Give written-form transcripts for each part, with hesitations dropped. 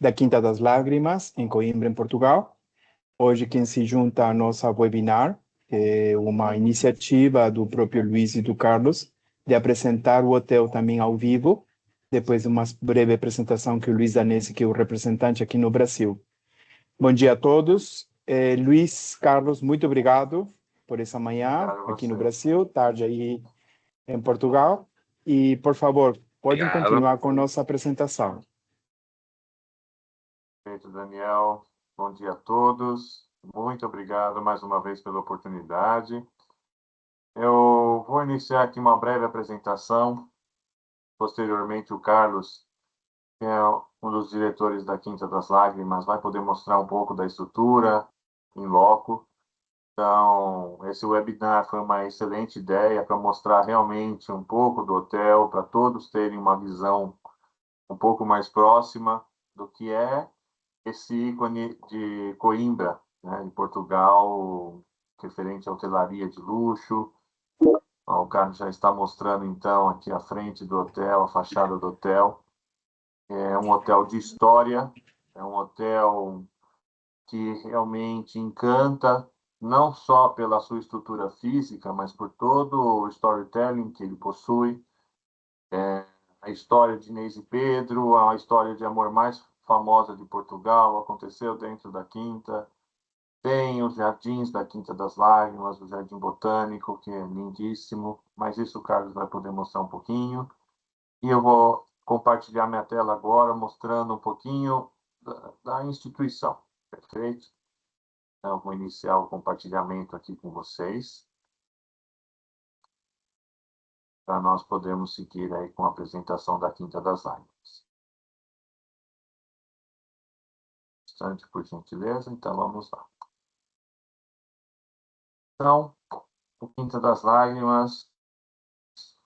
da Quinta das Lágrimas, em Coimbra, em Portugal. Hoje quem se junta à nossa webinar é uma iniciativa do próprio Luiz e do Carlos de apresentar o hotel também ao vivo, depois de uma breve apresentação que o Luiz Danese, que é o representante aqui no Brasil. Bom dia a todos. Luiz, Carlos, muito obrigado por essa manhã aqui no Brasil, tarde aí em Portugal. E, por favor, podem Obrigado. continuar com nossa apresentação. Perfeito, Daniel. Bom dia a todos. Muito obrigado mais uma vez pela oportunidade. Eu vou iniciar aqui uma breve apresentação. Posteriormente, o Carlos, que é um dos diretores da Quinta das Lágrimas, vai poder mostrar um pouco da estrutura em loco. Então, esse webinar foi uma excelente ideia para mostrar realmente um pouco do hotel, para todos terem uma visão um pouco mais próxima do que é esse ícone de Coimbra, né, de Portugal, referente à hotelaria de luxo. O Carlos já está mostrando, então, aqui a frente do hotel, a fachada do hotel. É um hotel de história, é um hotel que realmente encanta, não só pela sua estrutura física, mas por todo o storytelling que ele possui. A história de Inês e Pedro, a história de amor mais famosa de Portugal, aconteceu dentro da Quinta. Tem os jardins da Quinta das Lágrimas, o Jardim Botânico, que é lindíssimo, mas isso o Carlos vai poder mostrar um pouquinho. E eu vou compartilhar minha tela agora, mostrando um pouquinho da instituição, perfeito? Então, eu vou iniciar o compartilhamento aqui com vocês, para nós podermos seguir aí com a apresentação da Quinta das Lágrimas. Instante, por gentileza, então vamos lá. Então, o Quinta das Lágrimas,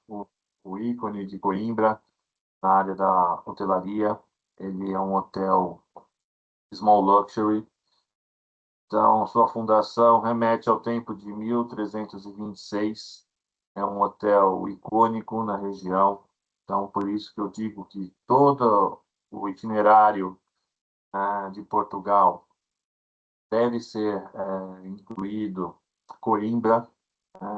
o ícone de Coimbra, na área da hotelaria. Ele é um hotel small luxury. Então, sua fundação remete ao tempo de 1326. É um hotel icônico na região. Então, por isso que eu digo que todo o itinerário de Portugal deve ser incluído Coimbra.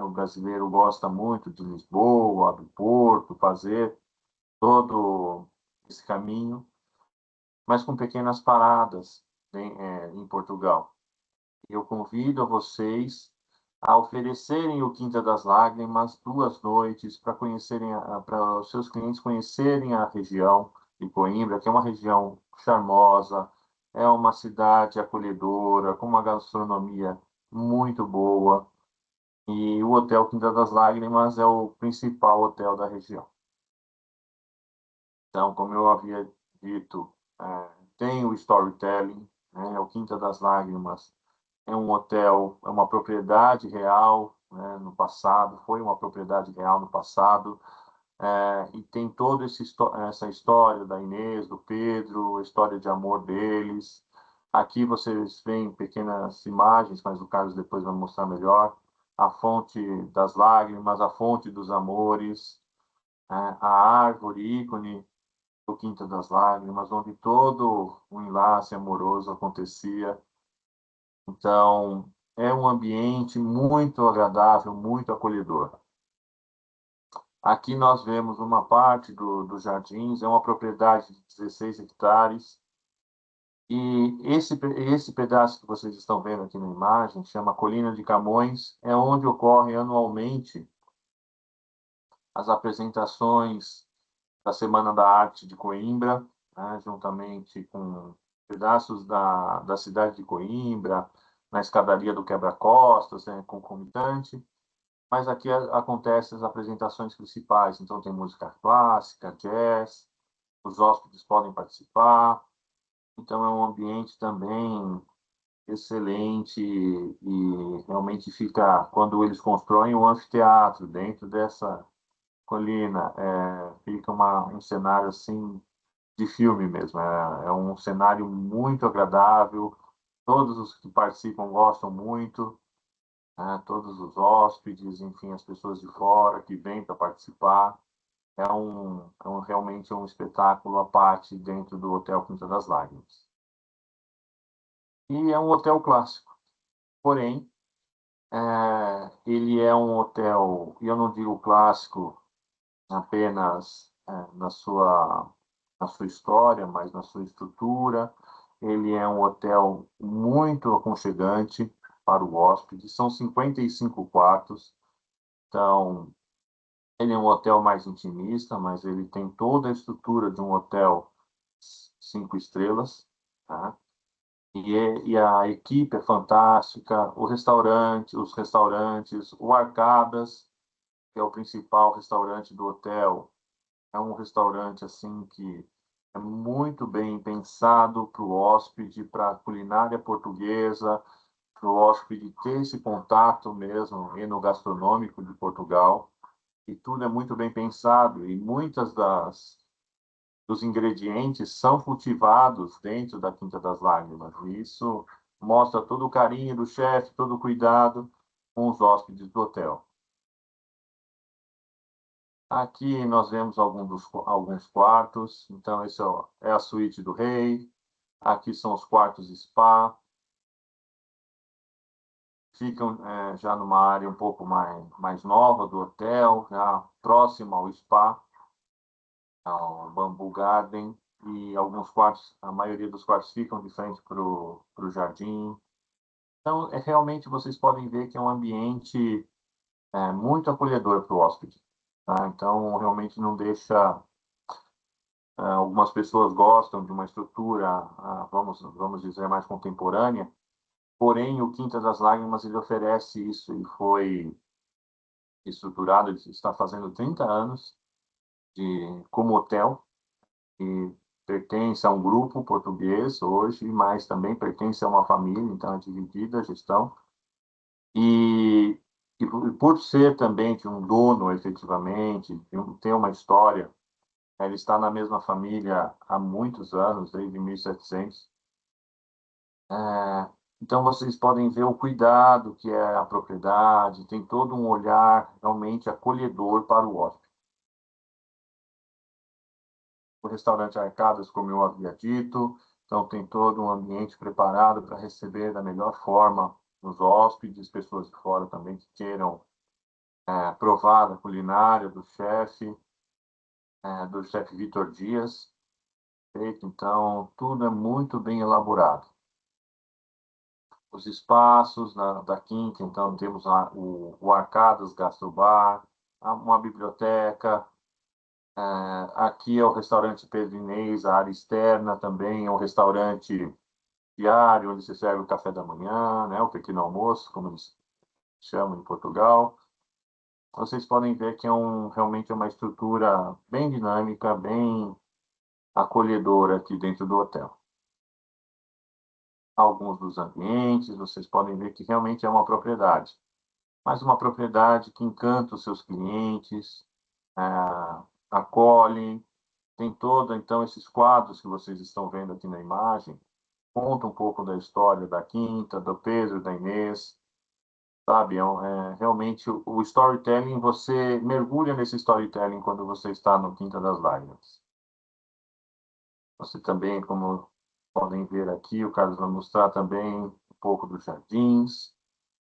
O brasileiro gosta muito de Lisboa, do Porto, fazer todo esse caminho, mas com pequenas paradas em Portugal. Eu convido a vocês a oferecerem o Quinta das Lágrimas 2 noites para conhecerem, para os seus clientes conhecerem a região de Coimbra, que é uma região charmosa, é uma cidade acolhedora, com uma gastronomia muito boa. E o Hotel Quinta das Lágrimas é o principal hotel da região. Então, como eu havia dito, tem o storytelling, né? O Quinta das Lágrimas é um hotel, é uma propriedade real, né, no passado, foi uma propriedade real no passado, e tem toda essa história da Inês, do Pedro, a história de amor deles. Aqui vocês veem pequenas imagens, mas o Carlos depois vai mostrar melhor. A fonte das lágrimas, a fonte dos amores, a árvore ícone do Quinta das Lágrimas, onde todo o enlace amoroso acontecia. Então, é um ambiente muito agradável, muito acolhedor. Aqui nós vemos uma parte dos jardins, é uma propriedade de 16 hectares, e esse pedaço que vocês estão vendo aqui na imagem, chama Colina de Camões, é onde ocorre anualmente as apresentações da Semana da Arte de Coimbra, né, juntamente com pedaços da cidade de Coimbra, na escadaria do Quebra-Costas, né, concomitante. Mas aqui acontecem as apresentações principais, então tem música clássica, jazz, os hóspedes podem participar, então é um ambiente também excelente e realmente fica, quando eles constroem um anfiteatro dentro dessa colina, fica um cenário assim de filme mesmo, é um cenário muito agradável, todos os que participam gostam muito, né? Todos os hóspedes, enfim, as pessoas de fora que vêm para participar. realmente um espetáculo à parte dentro do Hotel Quinta das Lágrimas. E é um hotel clássico, porém, ele é um hotel, e eu não digo clássico apenas na sua história, mas na sua estrutura. Ele é um hotel muito aconchegante para o hóspede, são 55 quartos, então ele é um hotel mais intimista, mas ele tem toda a estrutura de um hotel 5 estrelas, tá? E a equipe é fantástica, os restaurantes, o Arcadas, que é o principal restaurante do hotel, é um restaurante assim que é muito bem pensado para o hóspede, para a culinária portuguesa, para o hóspede ter esse contato mesmo enogastronômico de Portugal. E tudo é muito bem pensado e muitas dos ingredientes são cultivados dentro da Quinta das Lágrimas. E isso mostra todo o carinho do chefe, todo o cuidado com os hóspedes do hotel. Aqui nós vemos alguns quartos. Então, esse é a suíte do rei. Aqui são os quartos spa. Ficam já numa área um pouco mais nova do hotel, já próximo ao spa, ao Bamboo Garden. E alguns quartos, a maioria dos quartos ficam de frente para o jardim. Então, realmente vocês podem ver que é um ambiente muito acolhedor para o hóspede. Tá? Então, realmente não deixa. Algumas pessoas gostam de uma estrutura, vamos dizer, mais contemporânea, porém o Quinta das Lágrimas ele oferece isso e foi estruturado, ele está fazendo 30 anos como hotel e pertence a um grupo português hoje, mas também pertence a uma família, então é dividida a gestão. E, por ser também de um dono, efetivamente, ter uma história, ele está na mesma família há muitos anos, desde 1700. Então, vocês podem ver o cuidado que é a propriedade, tem todo um olhar realmente acolhedor para o hóspede. O restaurante Arcadas, como eu havia dito, então tem todo um ambiente preparado para receber da melhor forma os hóspedes, pessoas de fora também que queiram provar a culinária do chefe Vitor Dias. Então, tudo é muito bem elaborado. Os espaços da Quinta, então temos o Arcadas Gastrobar, uma biblioteca, aqui é o restaurante Pedro Inês, a área externa também é um restaurante diário, onde se serve o café da manhã, né, o pequeno almoço, como eles chamam em Portugal. Vocês podem ver que realmente é uma estrutura bem dinâmica, bem acolhedora aqui dentro do hotel. Alguns dos ambientes, vocês podem ver que realmente é uma propriedade, mas uma propriedade que encanta os seus clientes, acolhem, tem então, esses quadros que vocês estão vendo aqui na imagem, conta um pouco da história da Quinta, do Pedro, da Inês, sabe? Realmente, o storytelling, você mergulha nesse storytelling quando você está no Quinta das Lágrimas. Você também, como podem ver aqui, o Carlos vai mostrar também um pouco dos jardins.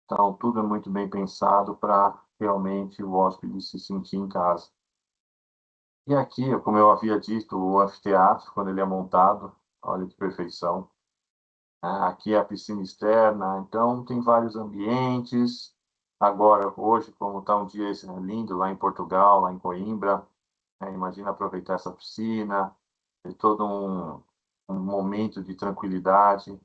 Então, tudo é muito bem pensado para realmente o hóspede se sentir em casa. E aqui, como eu havia dito, o anfiteatro, quando ele é montado, olha que perfeição. Aqui é a piscina externa, então tem vários ambientes. Agora, hoje, como está um dia lindo lá em Portugal, lá em Coimbra, imagina aproveitar essa piscina, ter todo um momento de tranquilidade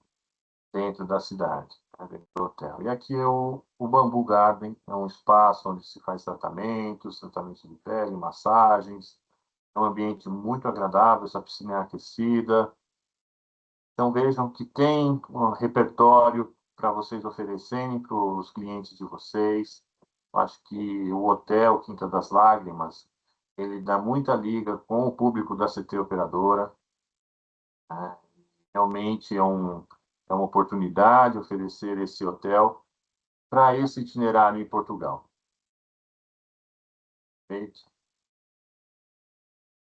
dentro da cidade, dentro do hotel. E aqui é o Bamboo Garden, é um espaço onde se faz tratamentos de pele, massagens. É um ambiente muito agradável, essa piscina é aquecida. Então vejam que tem um repertório para vocês oferecerem para os clientes de vocês. Acho que o Hotel Quinta das Lágrimas, ele dá muita liga com o público da CT Operadora. Né? Realmente é uma oportunidade oferecer esse hotel para esse itinerário em Portugal. Perfeito?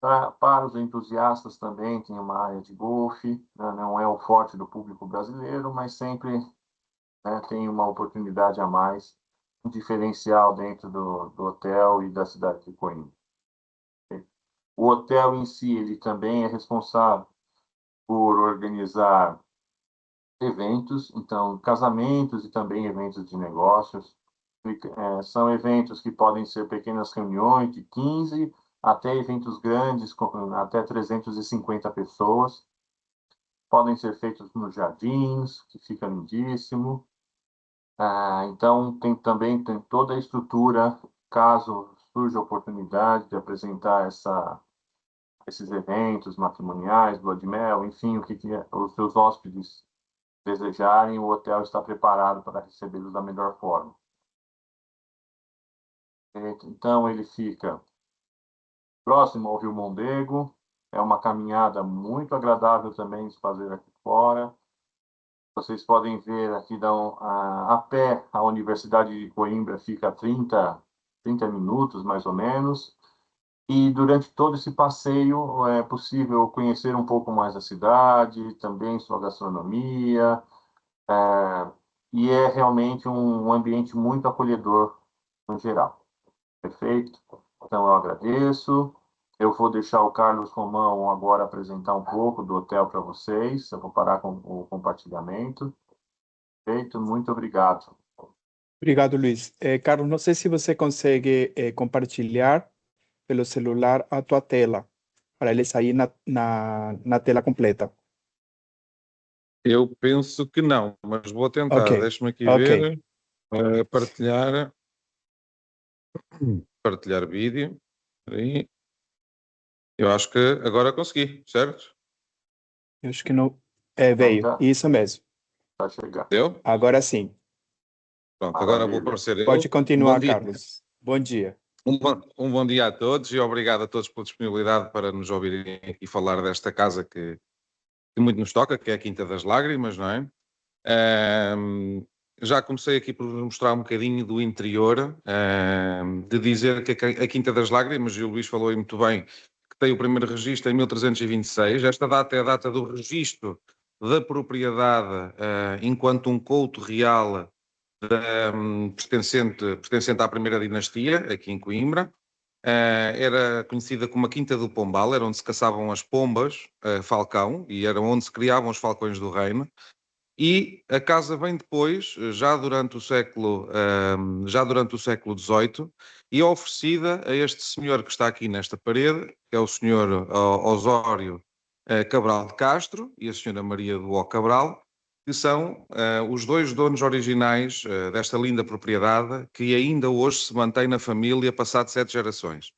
Para os entusiastas também tem uma área de golfe, né? Não é o forte do público brasileiro, mas sempre, né, tem uma oportunidade a mais, um diferencial dentro do hotel e da cidade de Coimbra. O hotel em si, ele também é responsável por organizar eventos, então casamentos e também eventos de negócios. São eventos que podem ser pequenas reuniões de 15 até eventos grandes, com até 350 pessoas. Podem ser feitos nos jardins, que fica lindíssimo. Então, também tem toda a estrutura, caso surja a oportunidade de apresentar esses eventos matrimoniais, lua de mel, enfim, o que os seus hóspedes desejarem, o hotel está preparado para recebê-los da melhor forma. Então, ele fica próximo ao Rio Mondego, é uma caminhada muito agradável também de fazer aqui fora. Vocês podem ver aqui, a pé, a Universidade de Coimbra fica a 30 minutos, mais ou menos. E durante todo esse passeio é possível conhecer um pouco mais a cidade, também sua gastronomia, e é realmente um ambiente muito acolhedor no geral. Perfeito? Então eu agradeço. Eu vou deixar o Carlos Romão agora apresentar um pouco do hotel para vocês. Eu vou parar com o compartilhamento. Perfeito? Muito obrigado. Obrigado, Luiz. Carlos, não sei se você consegue compartilhar pelo celular a tua tela, para ele sair na tela completa. Eu penso que não, mas vou tentar. Ok, Deixa-me aqui ok. ver. Partilhar vídeo. Aí. Eu acho que agora consegui, certo? Eu acho que não. Então, Veio, isso mesmo. já chegar. Deu? Agora sim. Pronto, agora vou Maravilha. aparecer eu. Pode continuar, Bom dia. Carlos. Bom dia. Um bom dia a todos e obrigado a todos pela disponibilidade para nos ouvirem e falar desta casa que muito nos toca, que é a Quinta das Lágrimas, não é? Já comecei aqui por vos mostrar um bocadinho do interior, de dizer que a Quinta das Lágrimas, e o Luís falou aí muito bem, que tem o primeiro registro em 1326. Esta data é a data do registro da propriedade enquanto um couto real pertencente à primeira dinastia, aqui em Coimbra. Era conhecida como a Quinta do Pombal, era onde se caçavam as pombas, falcão, e era onde se criavam os falcões do reino. E a casa vem depois, já durante o século XVIII, e é oferecida a este senhor que está aqui nesta parede, que é o senhor Osório Cabral de Castro e a senhora Maria do Ó Cabral, que são os dois donos originais desta linda propriedade, que ainda hoje se mantém na família, passado 7 gerações.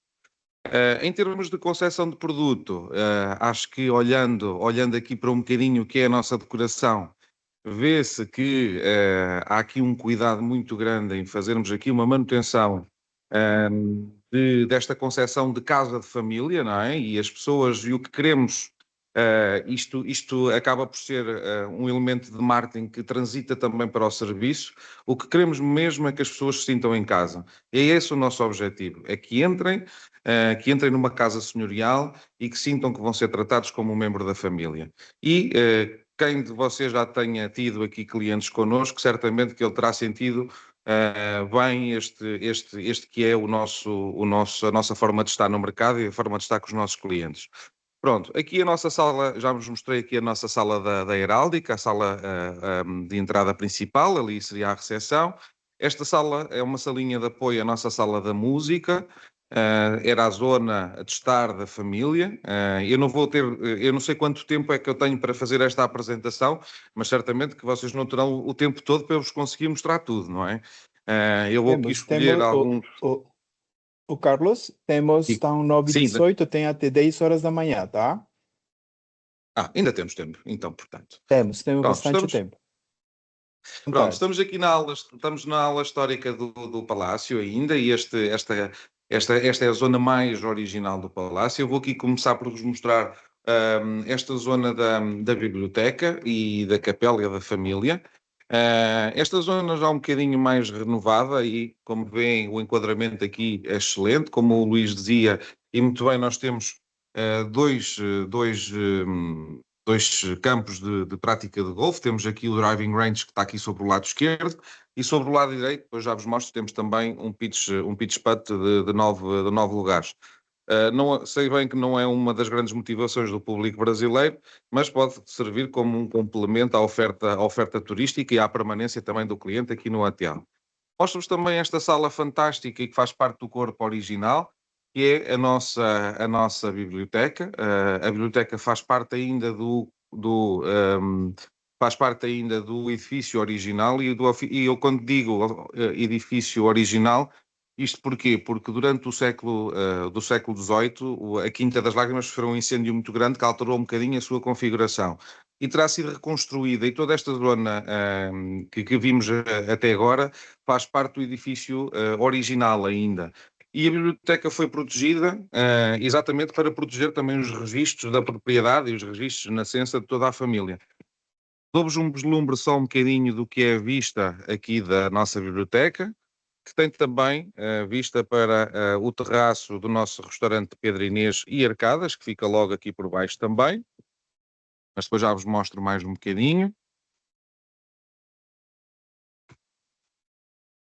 Em termos de concepção de produto, acho que olhando aqui para um bocadinho o que é a nossa decoração, vê-se que há aqui um cuidado muito grande em fazermos aqui uma manutenção desta concepção de casa de família, não é? E as pessoas, e o que queremos, isto acaba por ser um elemento de marketing que transita também para o serviço. O que queremos mesmo é que as pessoas se sintam em casa. E é esse o nosso objetivo, é que entrem numa casa senhorial e que sintam que vão ser tratados como um membro da família. E quem de vocês já tenha tido aqui clientes connosco, certamente que ele terá sentido bem este que é a nossa forma de estar no mercado e a forma de estar com os nossos clientes. Pronto, aqui a nossa sala, já vos mostrei aqui a nossa sala da heráldica, a sala de entrada principal, ali seria a recepção. Esta sala é uma salinha de apoio à nossa sala da música, era a zona de estar da família. Eu não sei quanto tempo é que eu tenho para fazer esta apresentação, mas certamente que vocês não terão o tempo todo para eu vos conseguir mostrar tudo, não é? Eu vou aqui escolher alguns... O Carlos, temos, estão 9h18, tem até 10 horas da manhã, tá? Ainda temos tempo, então, portanto. Temos Pronto, bastante tempo. Pronto, estamos aqui estamos na aula histórica do Palácio ainda, e esta é a zona mais original do Palácio. Eu vou aqui começar por vos mostrar esta zona da biblioteca e da capela da família. Esta zona já um bocadinho mais renovada e, como veem, o enquadramento aqui é excelente. Como o Luís dizia, e muito bem, nós temos dois campos de prática de golfe. Temos aqui o driving range, que está aqui sobre o lado esquerdo, e sobre o lado direito, depois já vos mostro, temos também um pitch putt de 9 lugares. Não, sei bem que não é uma das grandes motivações do público brasileiro, mas pode servir como um complemento à oferta turística e à permanência também do cliente aqui no hotel. Mostro-vos também esta sala fantástica e que faz parte do corpo original, que é a nossa biblioteca. A biblioteca faz parte ainda faz parte ainda do edifício original, e eu quando digo edifício original, isto porquê? Porque durante o século XVIII, a Quinta das Lágrimas sofreu um incêndio muito grande que alterou um bocadinho a sua configuração. E terá sido reconstruída, e toda esta zona que vimos até agora faz parte do edifício original ainda. E a biblioteca foi protegida exatamente para proteger também os registros da propriedade e os registros de nascença de toda a família. Dou-vos um vislumbre só um bocadinho do que é a vista aqui da nossa biblioteca, que tem também vista para o terraço do nosso restaurante Pedro Inês e Arcadas, que fica logo aqui por baixo também. Mas depois já vos mostro mais um bocadinho.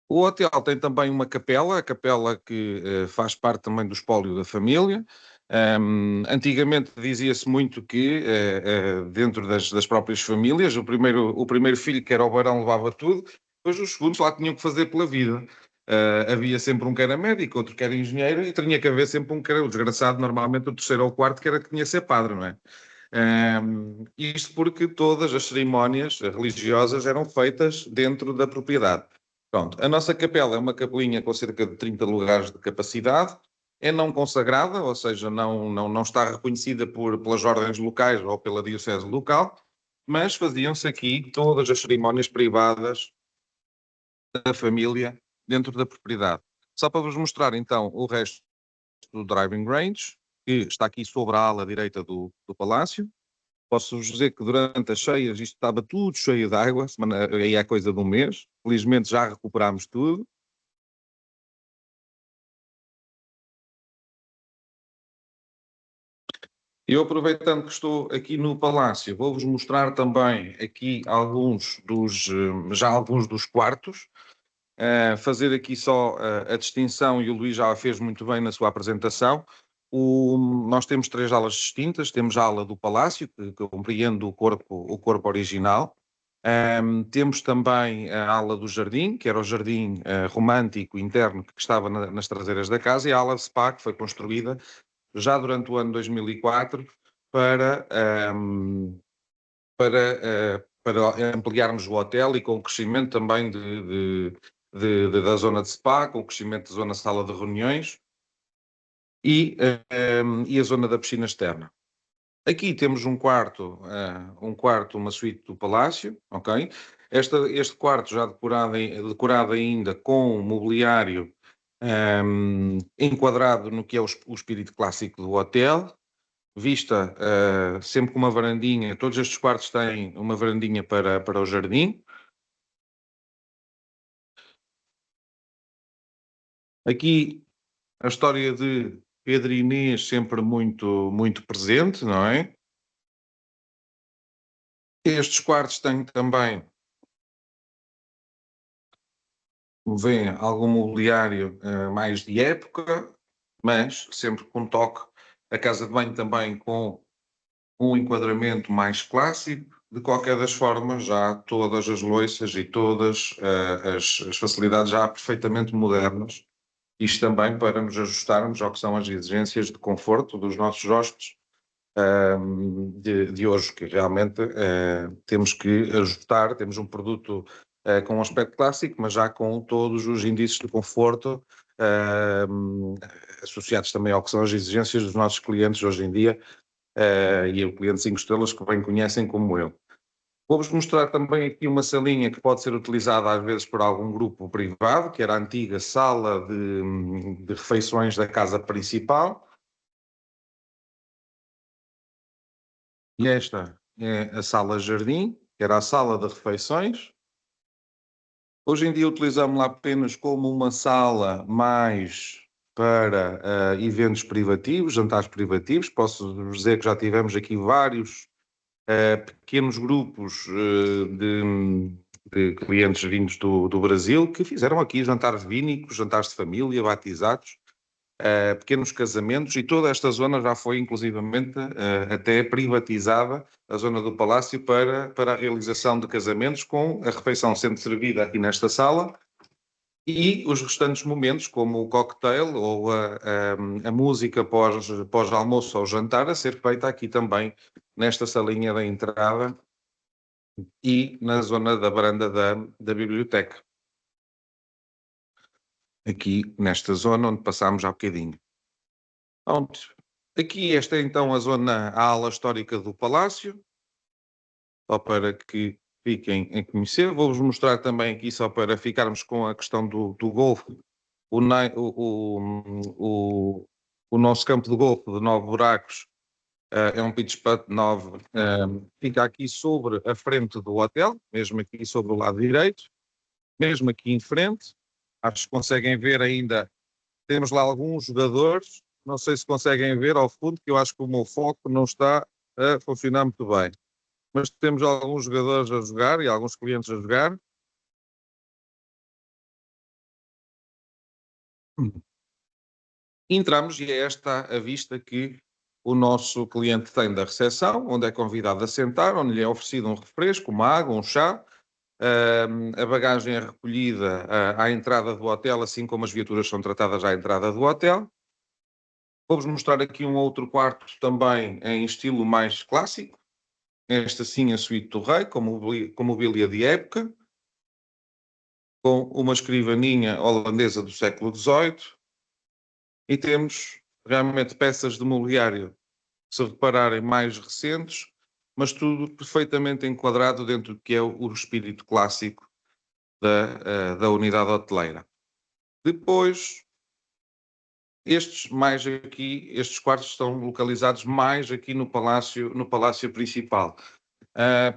O hotel tem também uma capela, a capela que faz parte também do espólio da família. Antigamente dizia-se muito que dentro das próprias famílias, o primeiro filho, que era o barão, levava tudo, depois os segundos lá tinham que fazer pela vida. Havia sempre um que era médico, outro que era engenheiro, e tinha que haver sempre um que era o desgraçado, normalmente o terceiro ou o quarto, que era que tinha que ser padre, não é? Isto porque todas as cerimónias religiosas eram feitas dentro da propriedade. Pronto, a nossa capela é uma capelinha com cerca de 30 lugares de capacidade, é não consagrada, ou seja, não está reconhecida pelas ordens locais ou pela diocese local, mas faziam-se aqui todas as cerimónias privadas da família dentro da propriedade. Só para vos mostrar então o resto do driving range, que está aqui sobre a ala direita do palácio. Posso-vos dizer que durante as cheias isto estava tudo cheio de água, aí é coisa de um mês. Felizmente já recuperámos tudo. Eu, aproveitando que estou aqui no palácio, vou-vos mostrar também aqui alguns dos quartos. Fazer aqui só a distinção, e o Luís já a fez muito bem na sua apresentação. Nós temos 3 alas distintas. Temos a ala do palácio, que compreende o corpo original. Temos também a ala do jardim, que era o jardim romântico interno que estava nas traseiras da casa, e a ala de spa, que foi construída já durante o ano 2004 para ampliarmos o hotel, e com o crescimento também da zona de spa, com o crescimento da zona sala de reuniões e a zona da piscina externa. Aqui temos um quarto, uma suíte do palácio, ok? Este quarto já decorado ainda com mobiliário enquadrado no que é o espírito clássico do hotel. Vista sempre com uma varandinha. Todos estes quartos têm uma varandinha para o jardim. Aqui a história de Pedro Inês sempre muito, muito presente, não é? Estes quartos têm também, vem algum mobiliário mais de época, mas sempre com toque. A casa de banho também com um enquadramento mais clássico. De qualquer das formas, já todas as louças e todas as facilidades já perfeitamente modernas. Isto também para nos ajustarmos ao que são as exigências de conforto dos nossos hóspedes de hoje, que realmente temos que ajustar. Temos um produto com um aspecto clássico, mas já com todos os índices de conforto associados também ao que são as exigências dos nossos clientes hoje em dia, e o cliente 5 estrelas que bem conhecem como eu. Vou-vos mostrar também aqui uma salinha que pode ser utilizada às vezes por algum grupo privado, que era a antiga sala de refeições da casa principal. E esta é a sala jardim, que era a sala de refeições. Hoje em dia utilizamos-la apenas como uma sala mais para eventos privativos, jantares privativos. Posso dizer que já tivemos aqui vários pequenos grupos de clientes vindos do Brasil que fizeram aqui jantares vínicos, jantares de família, batizados, pequenos casamentos, e toda esta zona já foi inclusivamente até privatizada, a zona do Palácio, para a realização de casamentos, com a refeição sendo servida aqui nesta sala e os restantes momentos, como o cocktail ou a música pós-almoço ou jantar, a ser feita aqui também nesta salinha da entrada e na zona da varanda da biblioteca. Aqui nesta zona onde passámos há bocadinho. Pronto. Aqui esta é então a ala histórica do Palácio, só para que fiquem a conhecer. Vou-vos mostrar também aqui, só para ficarmos com a questão do golfe, o nosso campo de golfe de 9 buracos. É um pitch putt 9, fica aqui sobre a frente do hotel, mesmo aqui sobre o lado direito, mesmo aqui em frente. Acho que conseguem ver ainda, temos lá alguns jogadores, não sei se conseguem ver ao fundo, que eu acho que o meu foco não está a funcionar muito bem. Mas temos alguns jogadores a jogar e alguns clientes a jogar. Entramos e é esta a vista que o nosso cliente tem da recepção, onde é convidado a sentar, onde lhe é oferecido um refresco, uma água, um chá. A bagagem é recolhida à entrada do hotel, assim como as viaturas são tratadas à entrada do hotel. Vou-vos mostrar aqui um outro quarto também em estilo mais clássico. Esta sim, a suíte do rei, com mobília de época, com uma escrivaninha holandesa do século XVIII. E temos realmente peças de mobiliário, se repararem, mais recentes, mas tudo perfeitamente enquadrado dentro do que é o espírito clássico da unidade hoteleira. Depois, estes quartos estão localizados mais aqui no palácio principal.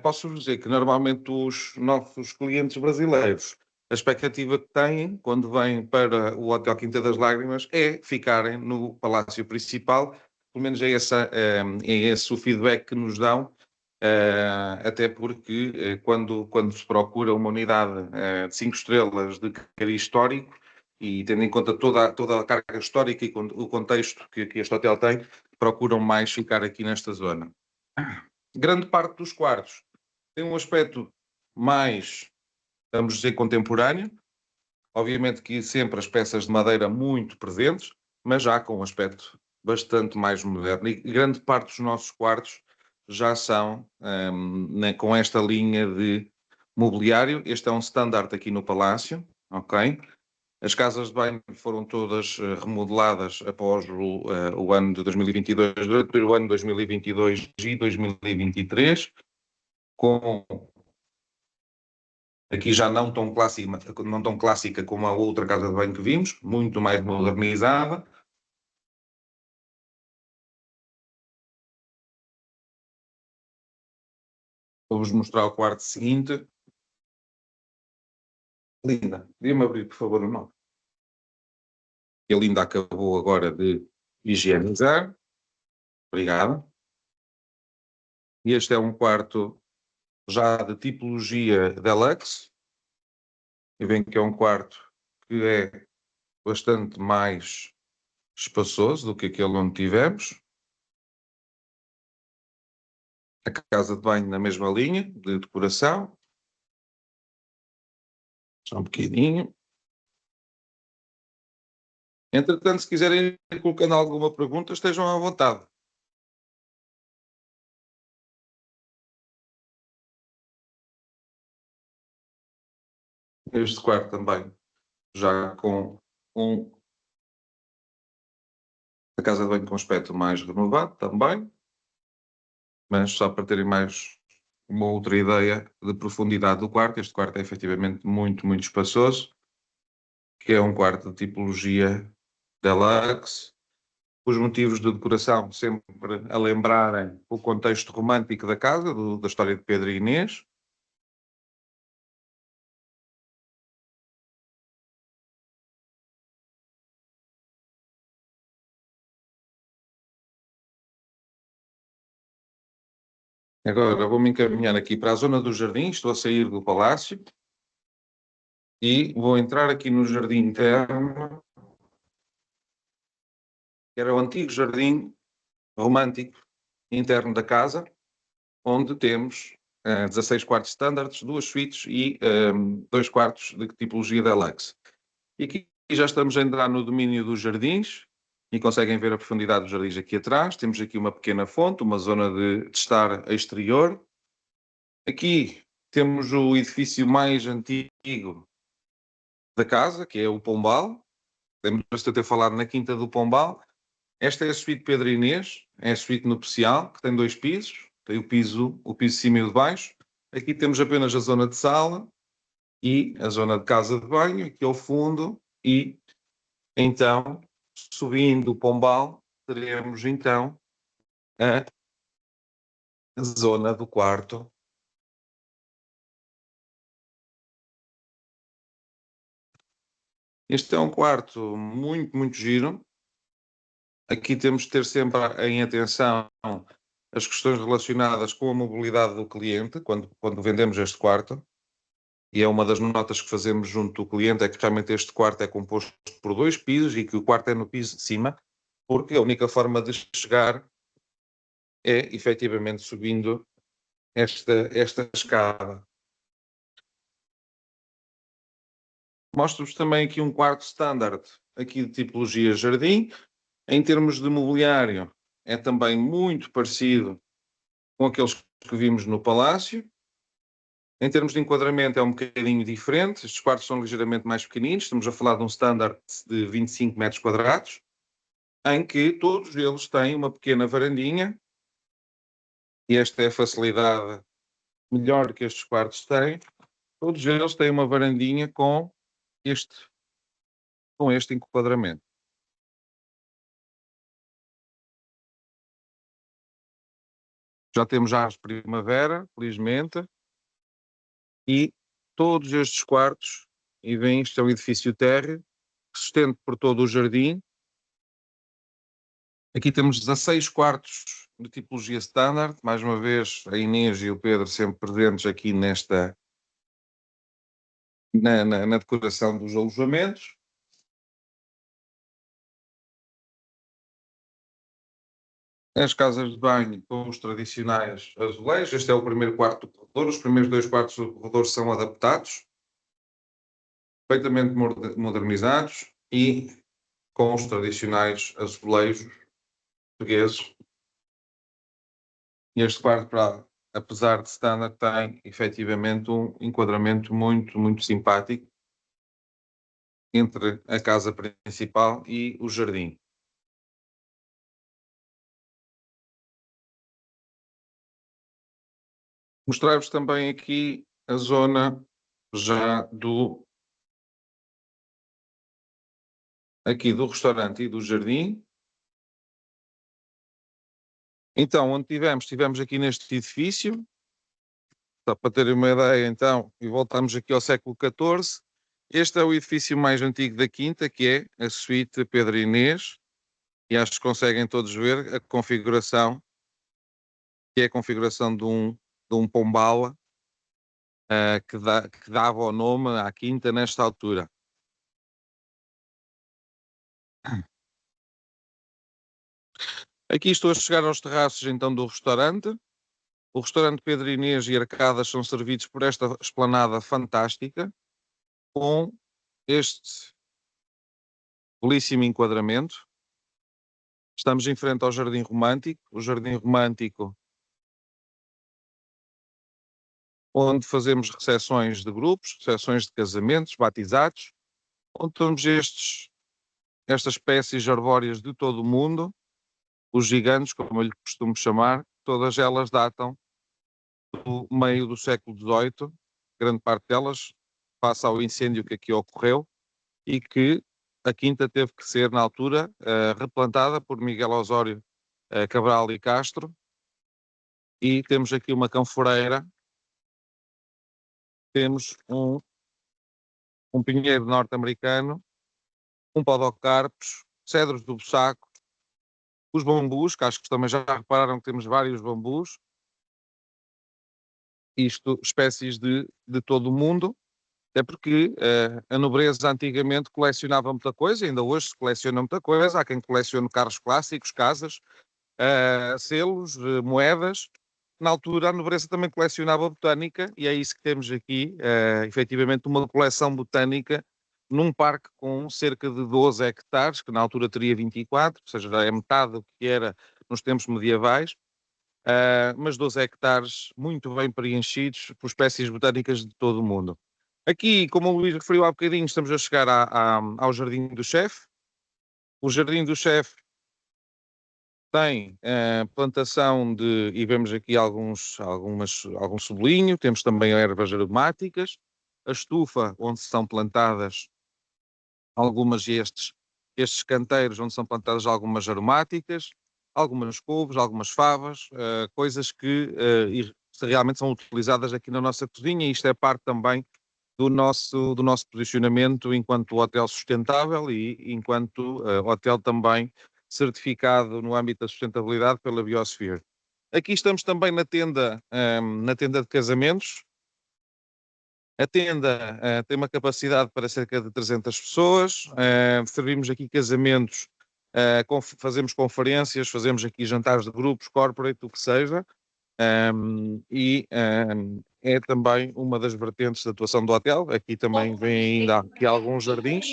Posso dizer que normalmente os nossos clientes brasileiros, a expectativa que têm quando vêm para o Hotel Quinta das Lágrimas é ficarem no palácio principal. Pelo menos é esse o feedback que nos dão, até porque quando se procura uma unidade de 5 estrelas de cariz histórico, e tendo em conta toda a carga histórica e o contexto que este hotel tem, procuram mais ficar aqui nesta zona. Grande parte dos quartos tem um aspecto mais, vamos dizer, contemporâneo. Obviamente que sempre as peças de madeira muito presentes, mas já com um aspecto bastante mais moderno. E grande parte dos nossos quartos já são com esta linha de mobiliário. Este é um standard aqui no Palácio, ok? As casas de banho foram todas remodeladas após o ano de 2022, durante o ano de 2022 e 2023, com aqui já não tão clássica como a outra casa de banho que vimos, muito mais modernizada. Vou-vos mostrar o quarto seguinte. Linda, podia-me abrir, por favor, o nome. Ele ainda acabou agora de higienizar. Obrigado. E este é um quarto já de tipologia deluxe. E bem que é um quarto que é bastante mais espaçoso do que aquele onde tivemos. A casa de banho na mesma linha de decoração. Só um bocadinho. Entretanto, se quiserem ir colocando alguma pergunta, estejam à vontade. Este quarto também, já com a casa de banho com aspecto mais renovado também, mas só para terem mais uma outra ideia de profundidade do quarto. Este quarto é efetivamente muito, muito espaçoso, que é um quarto de tipologia deluxe. Os motivos de decoração sempre a lembrarem o contexto romântico da casa, da história de Pedro e Inês. Agora vou-me encaminhar aqui para a zona do jardim, estou a sair do palácio e vou entrar aqui no jardim interno, que era o antigo jardim romântico interno da casa, onde temos 16 quartos standards, 2 suítes e 2 quartos de tipologia deluxe. E aqui já estamos a entrar no domínio dos jardins e conseguem ver a profundidade dos jardins aqui atrás. Temos aqui uma pequena fonte, uma zona de estar exterior. Aqui temos o edifício mais antigo da casa, que é o Pombal. Lembro-se de eu ter falado na Quinta do Pombal. Esta é a suíte Pedro Inês, é a suíte nupcial, que tem 2 pisos. Tem o piso de cima e o de baixo. Aqui temos apenas a zona de sala e a zona de casa de banho, aqui ao fundo. E então, subindo o Pombal, teremos então a zona do quarto. Este é um quarto muito, muito giro. Aqui temos de ter sempre em atenção as questões relacionadas com a mobilidade do cliente, quando vendemos este quarto. E é uma das notas que fazemos junto do cliente, é que realmente este quarto é composto por 2 pisos e que o quarto é no piso de cima, porque a única forma de chegar é efetivamente subindo esta escada. Mostro-vos também aqui um quarto standard, aqui de tipologia jardim. Em termos de mobiliário, é também muito parecido com aqueles que vimos no palácio. Em termos de enquadramento é um bocadinho diferente. Estes quartos são ligeiramente mais pequeninos. Estamos a falar de um standard de 25 metros quadrados, em que todos eles têm uma pequena varandinha. E esta é a facilidade melhor que estes quartos têm. Todos eles têm uma varandinha com este enquadramento. Já temos árvores de primavera, felizmente, e todos estes quartos, e bem, isto é um edifício térreo, que se estende por todo o jardim. Aqui temos 16 quartos de tipologia standard, mais uma vez a Inês e o Pedro sempre presentes aqui na decoração dos alojamentos. As casas de banho com os tradicionais azulejos. Este é o primeiro quarto do corredor. Os primeiros 2 quartos do corredor são adaptados, perfeitamente modernizados e com os tradicionais azulejos portugueses. E este quarto, apesar de standard, tem efetivamente um enquadramento muito, muito simpático entre a casa principal e o jardim. Mostrar-vos também aqui a zona já aqui do restaurante e do jardim. Então, onde tivemos aqui neste edifício, só para terem uma ideia então, e voltamos aqui ao século XIV. Este é o edifício mais antigo da Quinta, que é a suíte Pedro Inês, e acho que conseguem todos ver a configuração, que é a configuração de um pombala, que dava o nome à Quinta nesta altura. Aqui estou a chegar aos terraços então do restaurante. O restaurante Pedro Inês e arcadas são servidos por esta esplanada fantástica, com este belíssimo enquadramento. Estamos em frente ao Jardim Romântico. O Jardim Romântico, onde fazemos recepções de grupos, recepções de casamentos, batizados, onde temos estas espécies arbóreas de todo o mundo, os gigantes, como eu lhe costumo chamar. Todas elas datam do meio do século XVIII, grande parte delas face ao incêndio que aqui ocorreu e que a quinta teve que ser, na altura, replantada por Miguel Osório Cabral e Castro. E temos aqui uma canforeira, temos um pinheiro norte-americano, um podocarpos, cedros do Bussaco, os bambus, que acho que também já repararam que temos vários bambus, isto, espécies de todo o mundo, até porque a nobreza antigamente colecionava muita coisa, ainda hoje se coleciona muita coisa, há quem colecione carros clássicos, casas, selos, moedas. Na altura a nobreza também colecionava botânica e é isso que temos aqui, efetivamente uma coleção botânica num parque com cerca de 12 hectares, que na altura teria 24, ou seja, já é metade do que era nos tempos medievais, mas 12 hectares muito bem preenchidos por espécies botânicas de todo o mundo. Aqui, como o Luís referiu há bocadinho, estamos a chegar ao Jardim do Chefe. O Jardim do Chefe tem plantação de, e vemos aqui algum sublinho, temos também ervas aromáticas, a estufa onde são plantadas algumas estes canteiros onde são plantadas algumas aromáticas, algumas couves, algumas favas, coisas que realmente são utilizadas aqui na nossa cozinha, e isto é parte também do nosso posicionamento enquanto hotel sustentável e enquanto hotel também certificado no âmbito da sustentabilidade pela Biosphere. Aqui estamos também na tenda de casamentos. A tenda tem uma capacidade para cerca de 300 pessoas. Servimos aqui casamentos, fazemos conferências, fazemos aqui jantares de grupos, corporate, o que seja. É também uma das vertentes da atuação do hotel. Aqui também vem ainda aqui alguns jardins.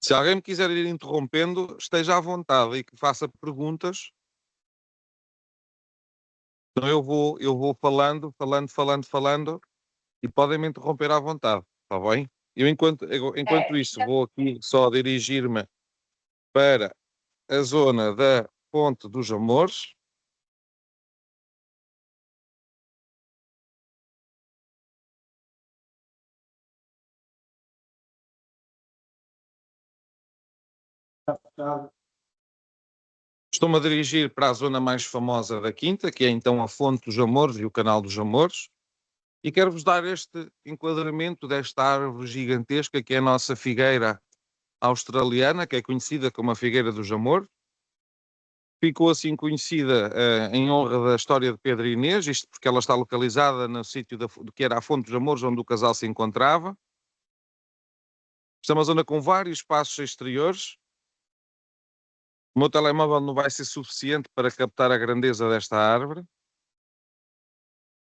Se alguém me quiser ir interrompendo, esteja à vontade e que faça perguntas. Então eu vou falando e podem me interromper à vontade, está bem? Eu enquanto isso vou aqui só dirigir-me para a zona da Ponte dos Amores. Estou-me a dirigir para a zona mais famosa da Quinta, que é então a Fonte dos Amores e o Canal dos Amores, e quero-vos dar este enquadramento desta árvore gigantesca que é a nossa figueira australiana, que é conhecida como a Figueira dos Amores. Ficou assim conhecida em honra da história de Pedro e Inês, isto porque ela está localizada no sítio que era a Fonte dos Amores, onde o casal se encontrava. Isto é uma zona com vários espaços exteriores. O meu telemóvel não vai ser suficiente para captar a grandeza desta árvore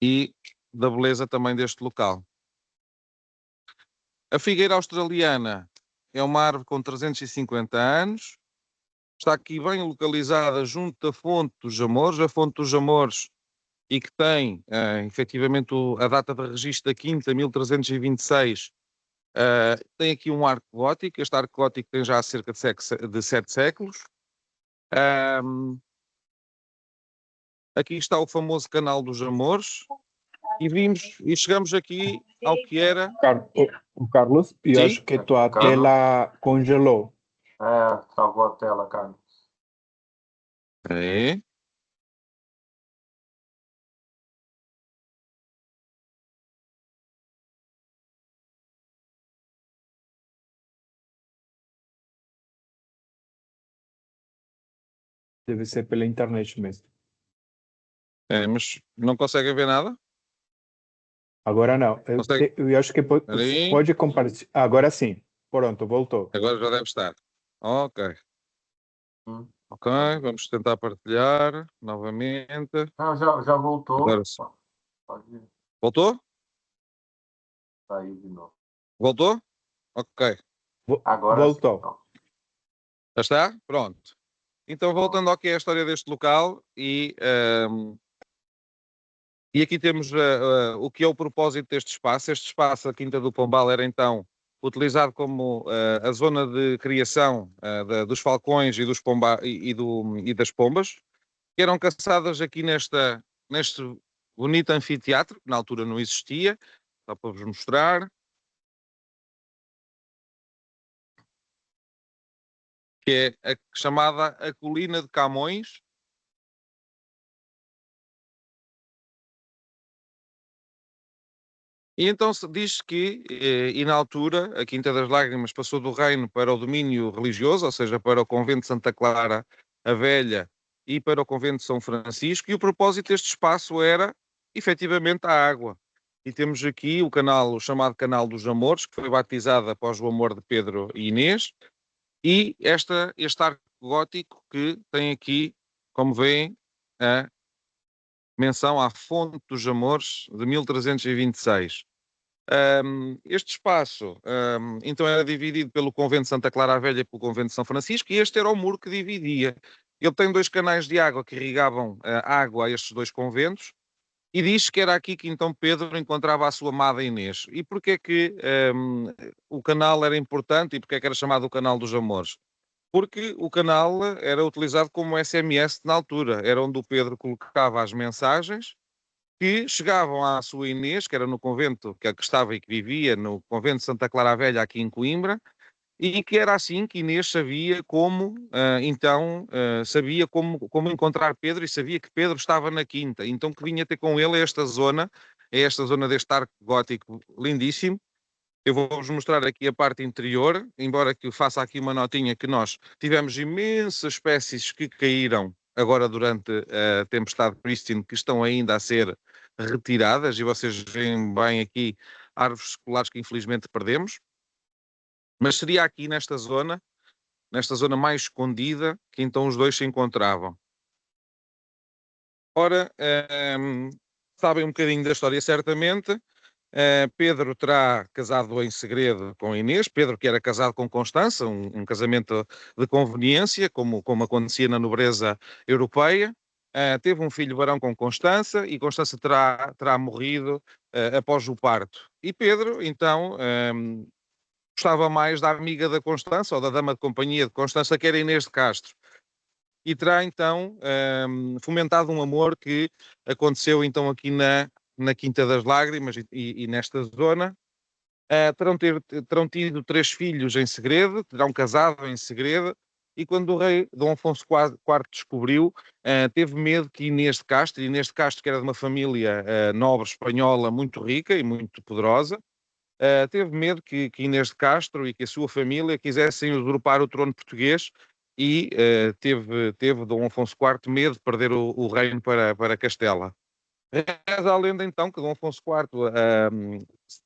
e da beleza também deste local. A figueira australiana é uma árvore com 350 anos. Está aqui bem localizada junto da Fonte dos Amores. A Fonte dos Amores, e que tem, efetivamente, a data de registro da Quinta, 1326, tem aqui um arco gótico. Este arco gótico tem já cerca de 7 séculos. Aqui está o famoso Canal dos Amores. E chegamos aqui ao que era... Carlos, eu acho que tua tela congelou. Travou a tela, Carlos. É. Deve ser pela internet mesmo. Mas não consegue ver nada? Agora não. Eu acho que pode compartilhar. Agora sim. Pronto, voltou. Agora já deve estar. Ok. Ok, vamos tentar partilhar novamente. Não, já voltou. Agora sim. Pode ir. Voltou? Saiu de novo. Voltou? Ok. Agora voltou. Sim. Já está? Pronto. Então, voltando ao que é a história deste local, e aqui temos o que é o propósito deste espaço. Este espaço, a Quinta do Pombal, era então utilizado como a zona de criação dos falcões e das pombas, que eram caçadas aqui neste bonito anfiteatro, que na altura não existia, só para vos mostrar. Que é a chamada a Colina de Camões. E então diz-se que, e na altura, a Quinta das Lágrimas passou do reino para o domínio religioso, ou seja, para o convento de Santa Clara a Velha e para o convento de São Francisco, e o propósito deste espaço era, efetivamente, a água. E temos aqui o chamado Canal dos Amores, que foi batizado após o amor de Pedro e Inês, e este arco gótico que tem aqui, como veem, a menção à Fonte dos Amores de 1326. Este espaço, então, era dividido pelo Convento de Santa Clara a Velha e pelo Convento de São Francisco, e este era o muro que dividia. Ele tem 2 canais de água que irrigavam água a estes 2 conventos, e diz que era aqui que então Pedro encontrava a sua amada Inês. E porquê é que o canal era importante e porquê é que era chamado o Canal dos Amores? Porque o canal era utilizado como SMS na altura, era onde o Pedro colocava as mensagens que chegavam à sua Inês, que era no convento que estava e que vivia, no convento de Santa Clara a Velha, aqui em Coimbra, e que era assim que Inês sabia como, sabia como encontrar Pedro, e sabia que Pedro estava na Quinta, então que vinha ter com ele a esta zona deste arco gótico lindíssimo. Eu vou-vos mostrar aqui a parte interior, embora que eu faça aqui uma notinha que nós tivemos imensas espécies que caíram agora durante a tempestade Christine, que estão ainda a ser retiradas, e vocês veem bem aqui árvores seculares que infelizmente perdemos, mas seria aqui nesta zona mais escondida, que então os 2 se encontravam. Ora, sabem um bocadinho da história certamente. Pedro terá casado em segredo com Inês, Pedro que era casado com Constança, um casamento de conveniência, como acontecia na nobreza europeia. Teve um filho varão com Constança, e Constança terá morrido após o parto. E Pedro, então, gostava mais da amiga da Constança, ou da dama de companhia de Constança, que era Inês de Castro. E terá, então, fomentado um amor que aconteceu, então, aqui na Quinta das Lágrimas e nesta zona. Terão tido 3 filhos em segredo, terão casado em segredo, e quando o rei Dom Afonso IV descobriu, teve medo que Inês de Castro, que era de uma família nobre espanhola muito rica e muito poderosa, teve medo que Inês de Castro e que a sua família quisessem usurpar o trono português, e teve Dom Afonso IV medo de perder o reino para Castela. Reza a lenda então que Dom Afonso IV,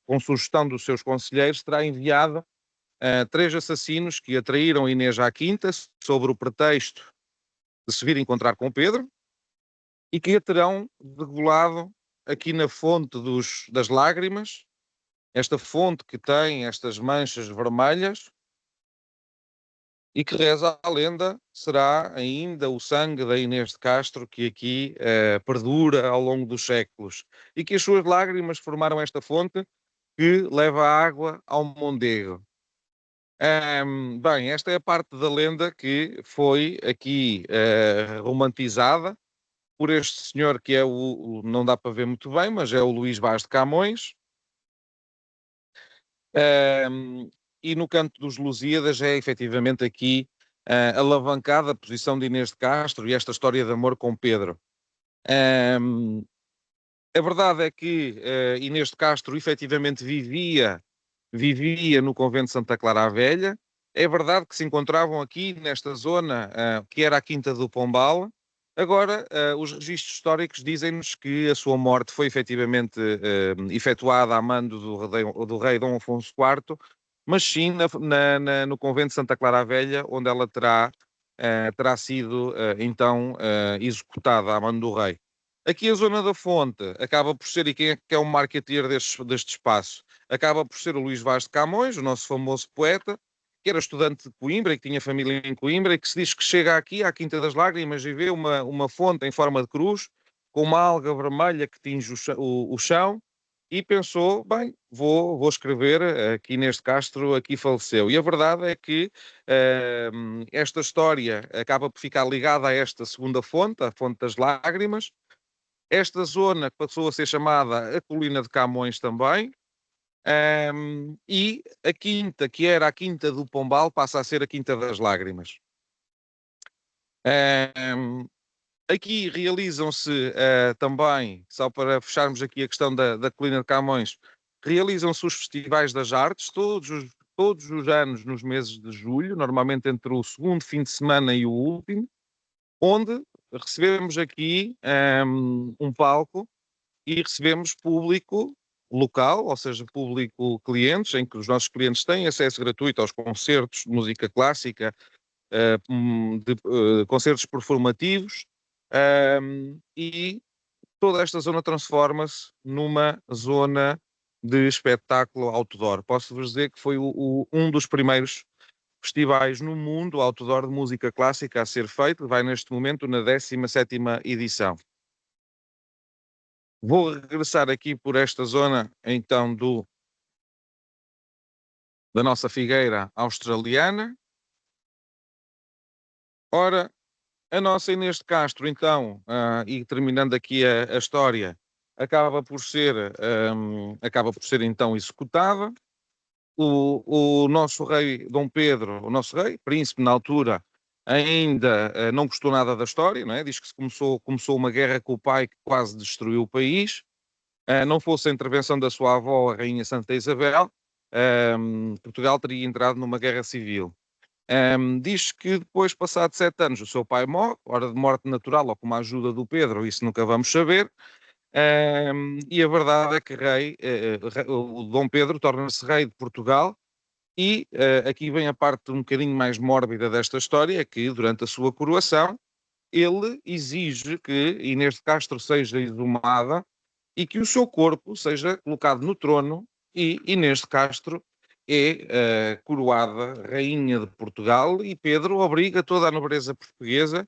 com sugestão dos seus conselheiros, terá enviado 3 assassinos que atraíram Inês à Quinta sobre o pretexto de se vir encontrar com Pedro, e que a terão degolado aqui na Fonte das Lágrimas, esta fonte que tem estas manchas vermelhas, e que, reza a lenda, será ainda o sangue da Inês de Castro que aqui perdura ao longo dos séculos, e que as suas lágrimas formaram esta fonte que leva a água ao Mondego. Bem, esta é a parte da lenda que foi aqui romantizada por este senhor que é não dá para ver muito bem, mas é o Luís Vaz de Camões. E no canto dos Lusíadas é efetivamente aqui alavancada a posição de Inês de Castro e esta história de amor com Pedro. A verdade é que Inês de Castro efetivamente vivia no convento de Santa Clara a Velha. É verdade que se encontravam aqui nesta zona que era a Quinta do Pombal. Agora, os registros históricos dizem-nos que a sua morte foi efetivamente efetuada a mando do rei Dom Afonso IV, mas sim no convento de Santa Clara a Velha, onde ela terá sido então executada a mando do rei. Aqui a zona da Fonte acaba por ser, e quem é que é o marketeer deste espaço? Acaba por ser o Luís Vaz de Camões, o nosso famoso poeta, que era estudante de Coimbra e que tinha família em Coimbra, e que se diz que chega aqui à Quinta das Lágrimas e vê uma fonte em forma de cruz, com uma alga vermelha que tinge o chão, e pensou, bem, vou escrever que Inês de Castro aqui faleceu. E a verdade é que esta história acaba por ficar ligada a esta segunda fonte, a Fonte das Lágrimas. Esta zona passou a ser chamada a Colina de Camões também, e a quinta, que era a Quinta do Pombal, passa a ser a Quinta das Lágrimas. Aqui realizam-se também, só para fecharmos aqui a questão da Colina de Camões, realizam-se os festivais das artes, todos os anos nos meses de julho, normalmente entre o segundo fim de semana e o último, onde recebemos aqui um palco e recebemos público local, ou seja, público clientes, em que os nossos clientes têm acesso gratuito aos concertos de música clássica, concertos performativos, e toda esta zona transforma-se numa zona de espetáculo outdoor. Posso-vos dizer que foi um dos primeiros festivais no mundo outdoor de música clássica a ser feito, vai neste momento na 17ª edição. Vou regressar aqui por esta zona, então, da nossa figueira australiana. Ora, a nossa Inês de Castro, então, e terminando aqui a história, acaba por ser então executada. O nosso rei Dom Pedro, o nosso rei, príncipe na altura, ainda não gostou nada da história, não é? Diz que começou uma guerra com o pai que quase destruiu o país. Não fosse a intervenção da sua avó, a Rainha Santa Isabel, Portugal teria entrado numa guerra civil. Diz que depois, passados 7 anos, o seu pai morre, ora de morte natural ou com uma ajuda do Pedro, isso nunca vamos saber. E a verdade é que o Dom Pedro torna-se rei de Portugal e aqui vem a parte um bocadinho mais mórbida desta história, é que durante a sua coroação ele exige que Inês de Castro seja exumada e que o seu corpo seja colocado no trono e Inês de Castro é coroada rainha de Portugal e Pedro obriga toda a nobreza portuguesa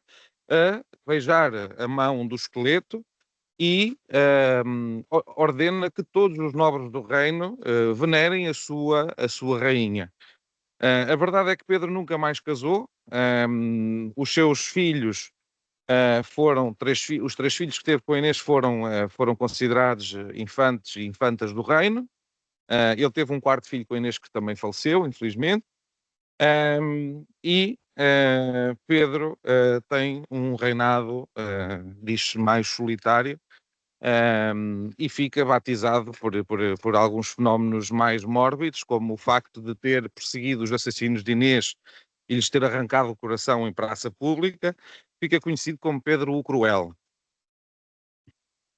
a beijar a mão do esqueleto e ordena que todos os nobres do reino venerem a sua rainha. A verdade é que Pedro nunca mais casou. Os seus filhos foram os 3 filhos que teve com a Inês foram considerados infantes e infantas do reino. Ele teve um 4º filho com a Inês que também faleceu, infelizmente. Pedro tem um reinado, diz-se, mais solitário, e fica batizado por alguns fenómenos mais mórbidos, como o facto de ter perseguido os assassinos de Inês e lhes ter arrancado o coração em praça pública. Fica conhecido como Pedro o Cruel.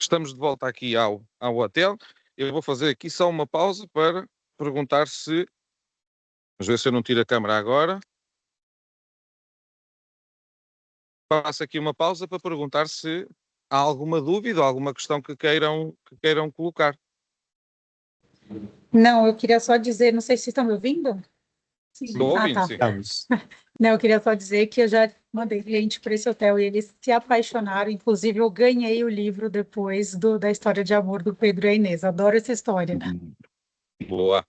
Estamos de volta aqui ao hotel. Eu vou fazer aqui só uma pausa para perguntar se... Vamos ver se eu não tiro a câmera agora. Faço aqui uma pausa para perguntar se há alguma dúvida ou alguma questão que queiram colocar. Não, eu queria só dizer, não sei se estão me ouvindo? Estou ouvindo, tá. sim. Não, eu queria só dizer que eu já mandei cliente para esse hotel e eles se apaixonaram. Inclusive, eu ganhei o livro depois da história de amor do Pedro e a Inês. Adoro essa história. Boa.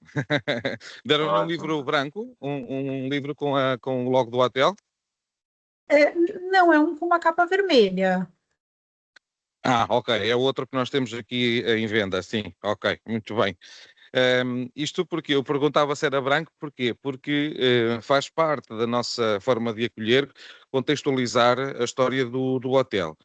Deram um Ótimo. livro branco, um livro com o logo do hotel? Não, é um com uma capa vermelha. Ok. É o outro que nós temos aqui em venda, sim. Ok, muito bem. Isto porque eu perguntava se era branco, porquê? Porque faz parte da nossa forma de acolher contextualizar a história do hotel.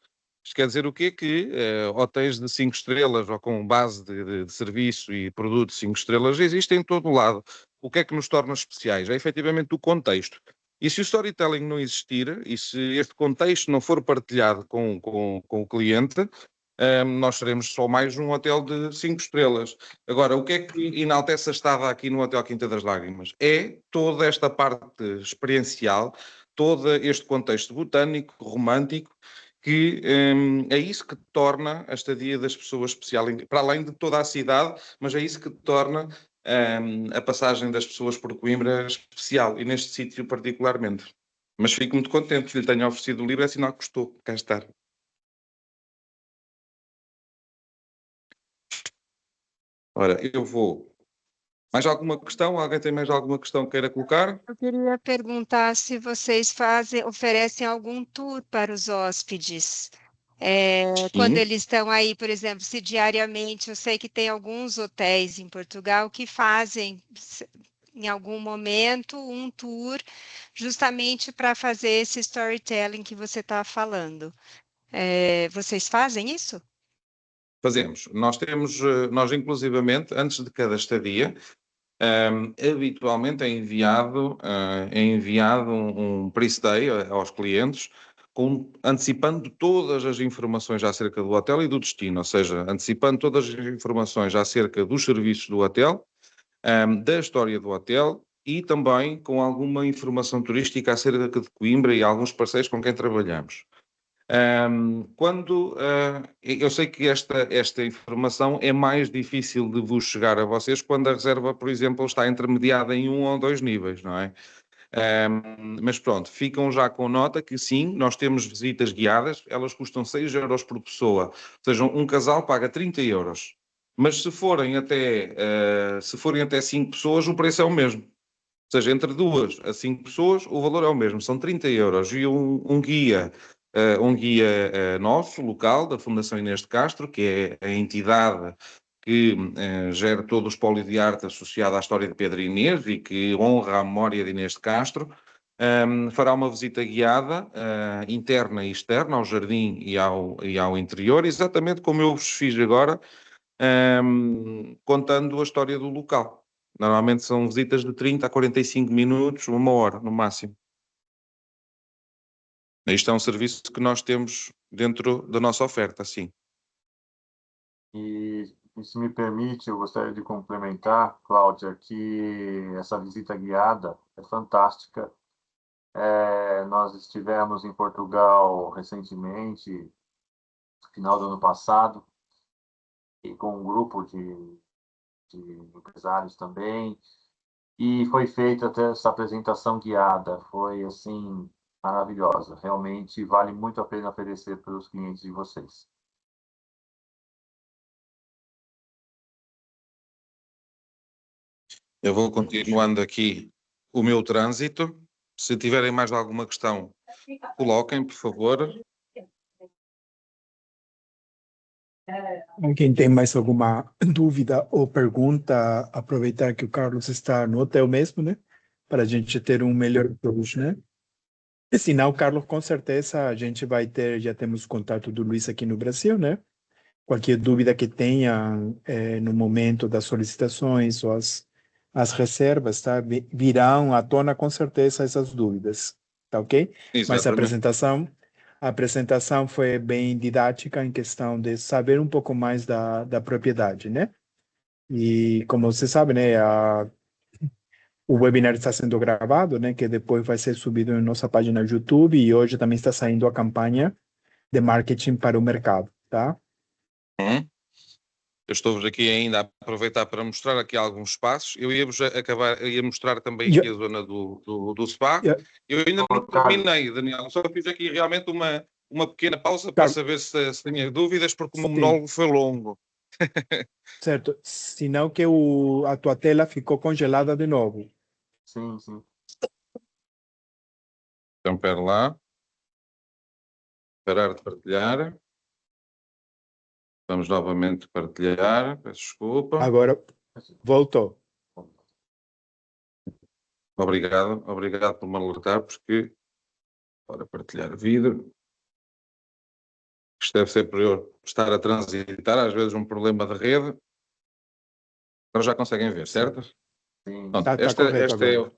Isto quer dizer o quê? Que hotéis de 5 estrelas ou com base de serviço e produto de 5 estrelas existem em todo o lado. O que é que nos torna especiais? É efetivamente o contexto. E se o storytelling não existir, e se este contexto não for partilhado com o cliente, nós seremos só mais um hotel de 5 estrelas. Agora, o que é que enaltece a estada aqui no Hotel Quinta das Lágrimas? É toda esta parte experiencial, todo este contexto botânico, romântico, que é isso que torna a estadia das pessoas especial, para além de toda a cidade, mas é isso que torna a passagem das pessoas por Coimbra especial, e neste sítio particularmente. Mas fico muito contente que lhe tenha oferecido o livro, é sinal que gostou. Cá está. Ora, eu vou... Mais alguma questão? Alguém tem mais alguma questão que queira colocar? Eu queria perguntar se vocês oferecem algum tour para os hóspedes. Quando eles estão aí, por exemplo, se diariamente, eu sei que tem alguns hotéis em Portugal que fazem, em algum momento, um tour justamente para fazer esse storytelling que você está falando. Vocês fazem isso? Fazemos. Nós inclusivamente, antes de cada estadia, habitualmente é enviado um pre-stay aos clientes, antecipando todas as informações acerca do hotel e do destino, ou seja, antecipando todas as informações acerca dos serviços do hotel, da história do hotel e também com alguma informação turística acerca de Coimbra e alguns parceiros com quem trabalhamos. Eu sei que esta informação é mais difícil de vos chegar a vocês quando a reserva, por exemplo, está intermediada em 1 ou 2 níveis, não é? Mas pronto, ficam já com nota que sim, nós temos visitas guiadas, elas custam 6 euros por pessoa, ou seja, um casal paga 30 euros. Mas se forem até 5 pessoas, o preço é o mesmo. Ou seja, entre 2 a 5 pessoas, o valor é o mesmo, são 30 euros. E um guia nosso, local, da Fundação Inês de Castro, que é a entidade que gera todo o espólio de arte associado à história de Pedro Inês e que honra a memória de Inês de Castro, fará uma visita guiada, interna e externa, ao jardim e ao interior, exatamente como eu vos fiz agora, contando a história do local. Normalmente são visitas de 30 a 45 minutos, 1 hora no máximo. Isto é um serviço que nós temos dentro da nossa oferta, sim. E se me permite, eu gostaria de complementar, Cláudia, que essa visita guiada é fantástica. Nós estivemos em Portugal recentemente, no final do ano passado, e com um grupo de empresários também, e foi feita até essa apresentação guiada. Foi, assim, maravilhosa. Realmente vale muito a pena oferecer para os clientes de vocês. Eu vou continuando aqui o meu trânsito. Se tiverem mais alguma questão, coloquem, por favor. Quem tem mais alguma dúvida ou pergunta, aproveitar que o Carlos está no hotel mesmo, né? Para a gente ter um melhor approach, né? E se não, Carlos, com certeza a gente vai ter, já temos o contato do Luiz aqui no Brasil, né? Qualquer dúvida que tenha no momento das solicitações ou as reservas, tá? Virão à tona com certeza essas dúvidas, tá ok? Mas a apresentação foi bem didática em questão de saber um pouco mais da propriedade, né? E como você sabe, né, o webinar está sendo gravado, né, que depois vai ser subido em nossa página do YouTube e hoje também está saindo a campanha de marketing para o mercado, tá? Eu estou-vos aqui ainda a aproveitar para mostrar aqui alguns espaços. Eu ia mostrar também aqui a zona do spa. Eu ainda não terminei, Daniel. Só fiz aqui realmente uma pequena pausa para saber se tinha dúvidas, porque o meu monólogo foi longo. Certo. Senão que a tua tela ficou congelada de novo. Sim, sim. Então, espera lá. Parar de partilhar. Vamos novamente partilhar. Peço desculpa. Agora, voltou. Obrigado por me alertar, porque para partilhar vídeo. Isto deve ser por eu estar a transitar, às vezes um problema de rede. Agora já conseguem ver, certo? Sim. Pronto,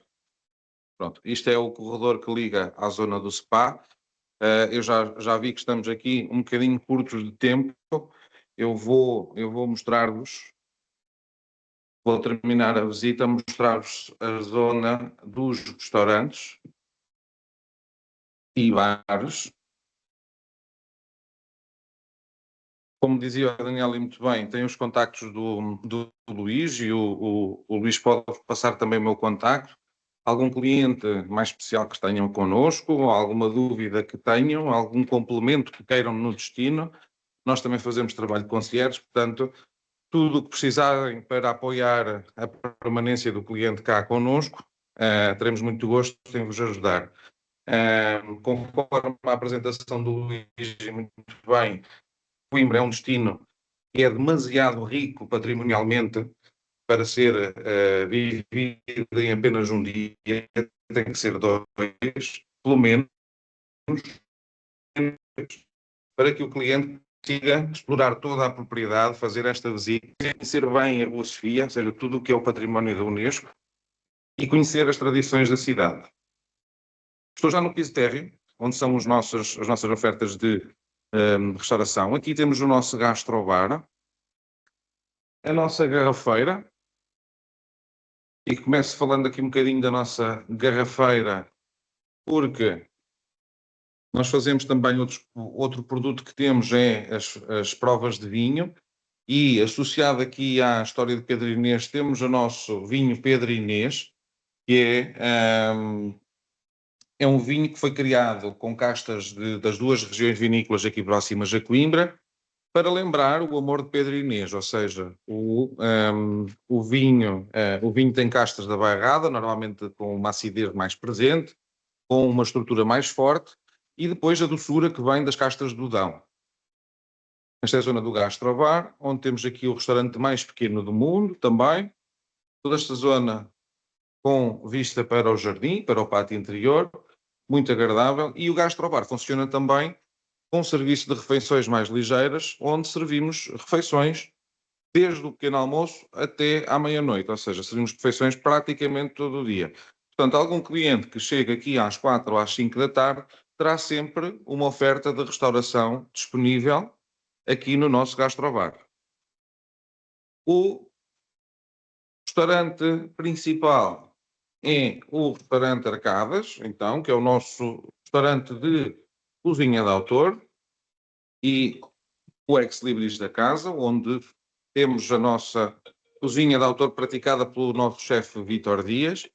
pronto, isto é o corredor que liga à zona do spa. Eu já vi que estamos aqui um bocadinho curtos de tempo. Eu vou mostrar-vos, vou terminar a visita, mostrar-vos a zona dos restaurantes e bares. Como dizia o Daniel muito bem, tem os contactos do Luís e o Luís pode passar também o meu contacto. Algum cliente mais especial que tenham connosco, alguma dúvida que tenham, algum complemento que queiram no destino, nós também fazemos trabalho de concierge, portanto, tudo o que precisarem para apoiar a permanência do cliente cá connosco, teremos muito gosto em vos ajudar. Conforme a apresentação do Luís, muito bem, Coimbra é um destino que é demasiado rico patrimonialmente para ser vivido em apenas um dia, tem que ser 2, pelo menos, para que o cliente consiga explorar toda a propriedade, fazer esta visita, conhecer bem a Rua Sofia, ou seja, tudo o que é o património da Unesco, e conhecer as tradições da cidade. Estou já no piso térreo, onde são as nossas ofertas de restauração. Aqui temos o nosso gastrobar, a nossa garrafeira, e começo falando aqui um bocadinho da nossa garrafeira, porque nós fazemos também outro produto que temos, é as provas de vinho, e associado aqui à história de Pedro Inês, temos o nosso vinho Pedro Inês, que é um vinho que foi criado com castas das duas regiões vinícolas aqui próximas a Coimbra, para lembrar o amor de Pedro Inês, ou seja, o vinho tem castas da bairrada, normalmente com uma acidez mais presente, com uma estrutura mais forte, e depois a doçura que vem das castas do Dão. Esta é a zona do Gastrobar, onde temos aqui o restaurante mais pequeno do mundo também. Toda esta zona com vista para o jardim, para o pátio interior, muito agradável. E o Gastrobar funciona também com um serviço de refeições mais ligeiras, onde servimos refeições desde o pequeno almoço até à meia-noite, ou seja, servimos refeições praticamente todo o dia. Portanto, algum cliente que chega aqui às 4 ou às 5 da tarde terá sempre uma oferta de restauração disponível aqui no nosso Gastrobar. O restaurante principal é o restaurante Arcadas, então, que é o nosso restaurante de cozinha de autor, e o ex-libris da casa, onde temos a nossa cozinha de autor praticada pelo nosso chefe Vítor Dias,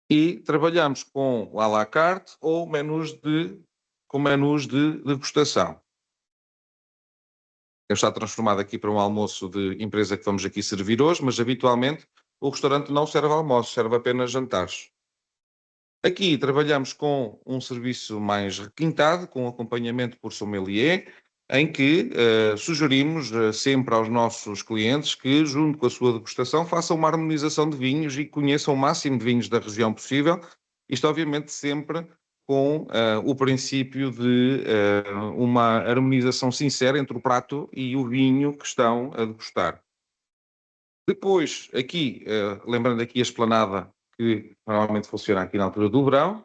e trabalhamos com à la carte ou menus de degustação. Está transformado aqui para um almoço de empresa que vamos aqui servir hoje, mas habitualmente o restaurante não serve almoço, serve apenas jantares. Aqui trabalhamos com um serviço mais requintado, com acompanhamento por sommelier, em que sugerimos sempre aos nossos clientes que, junto com a sua degustação, façam uma harmonização de vinhos e conheçam o máximo de vinhos da região possível. Isto, obviamente, sempre com o princípio de uma harmonização sincera entre o prato e o vinho que estão a degustar. Depois, aqui, lembrando aqui a esplanada que normalmente funciona aqui na altura do verão,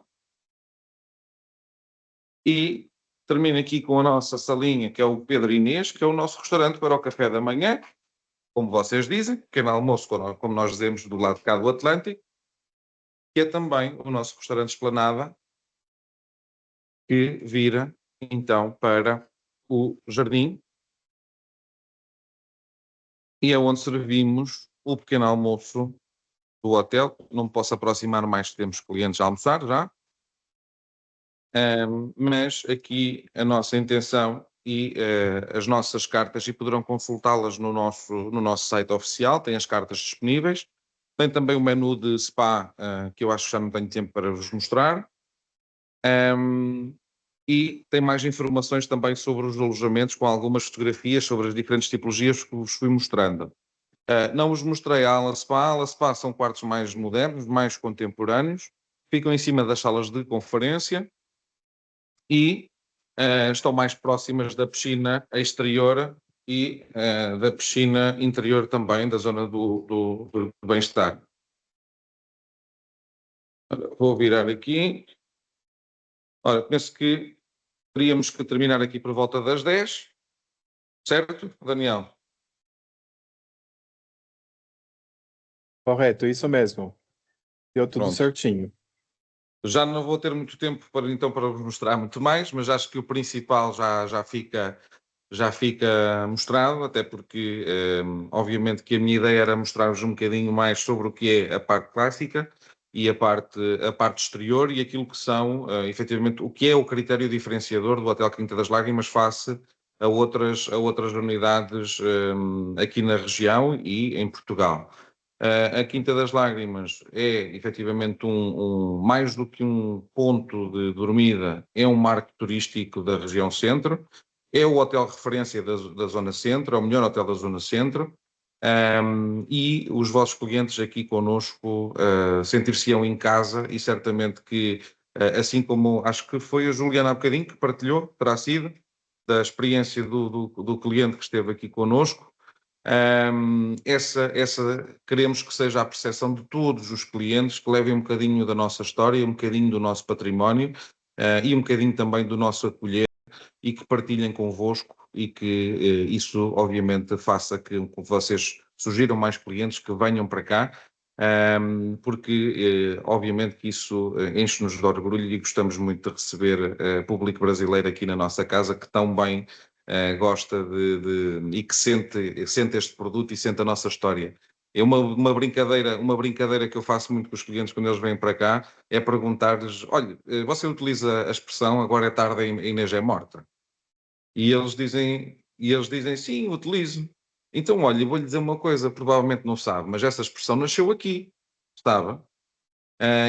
e termino aqui com a nossa salinha, que é o Pedro Inês, que é o nosso restaurante para o café da manhã, como vocês dizem, pequeno almoço, como nós dizemos, do lado de cá do Atlântico, que é também o nosso restaurante esplanada, que vira, então, para o jardim, e é onde servimos o pequeno almoço do hotel. Não me posso aproximar mais, que temos clientes a almoçar já, mas aqui a nossa intenção e as nossas cartas, e poderão consultá-las no nosso site oficial, tem as cartas disponíveis, tem também o menu de spa, que eu acho que já não tenho tempo para vos mostrar, e tem mais informações também sobre os alojamentos, com algumas fotografias sobre as diferentes tipologias que vos fui mostrando. Não vos mostrei a ala spa. A ala spa são quartos mais modernos, mais contemporâneos, ficam em cima das salas de conferência e estão mais próximas da piscina exterior e da piscina interior também, da zona do bem-estar. Vou virar aqui. Ora, penso que teríamos que terminar aqui por volta das 10, certo, Daniel? Correto, isso mesmo. Deu tudo Pronto. certinho. Já não vou ter muito tempo para vos mostrar muito mais, mas acho que o principal já fica mostrado, até porque, obviamente, que a minha ideia era mostrar-vos um bocadinho mais sobre o que é a parte clássica e a parte exterior, e aquilo que são, efetivamente, o que é o critério diferenciador do Hotel Quinta das Lágrimas face a outras unidades aqui na região e em Portugal. A Quinta das Lágrimas é, efetivamente, mais do que um ponto de dormida, é um marco turístico da região centro, é o hotel referência da zona centro, é o melhor hotel da zona centro, e os vossos clientes aqui connosco sentir-se-ão em casa, e certamente que, assim como acho que foi a Juliana há bocadinho que partilhou, terá sido, da experiência do cliente que esteve aqui connosco, Queremos que seja a percepção de todos os clientes, que levem um bocadinho da nossa história, um bocadinho do nosso património e um bocadinho também do nosso acolher, e que partilhem convosco, e que isso obviamente faça que vocês sugiram mais clientes que venham para cá, porque obviamente que isso enche-nos de orgulho e gostamos muito de receber público brasileiro aqui na nossa casa, que tão bem gosta e que sente este produto e sente a nossa história. É uma brincadeira que eu faço muito com os clientes quando eles vêm para cá, é perguntar-lhes: olha, você utiliza a expressão "agora é tarde, a Inês é morta"? E eles dizem sim, utilizo. Então, olha, vou-lhe dizer uma coisa, provavelmente não sabe, mas essa expressão nasceu aqui, estava.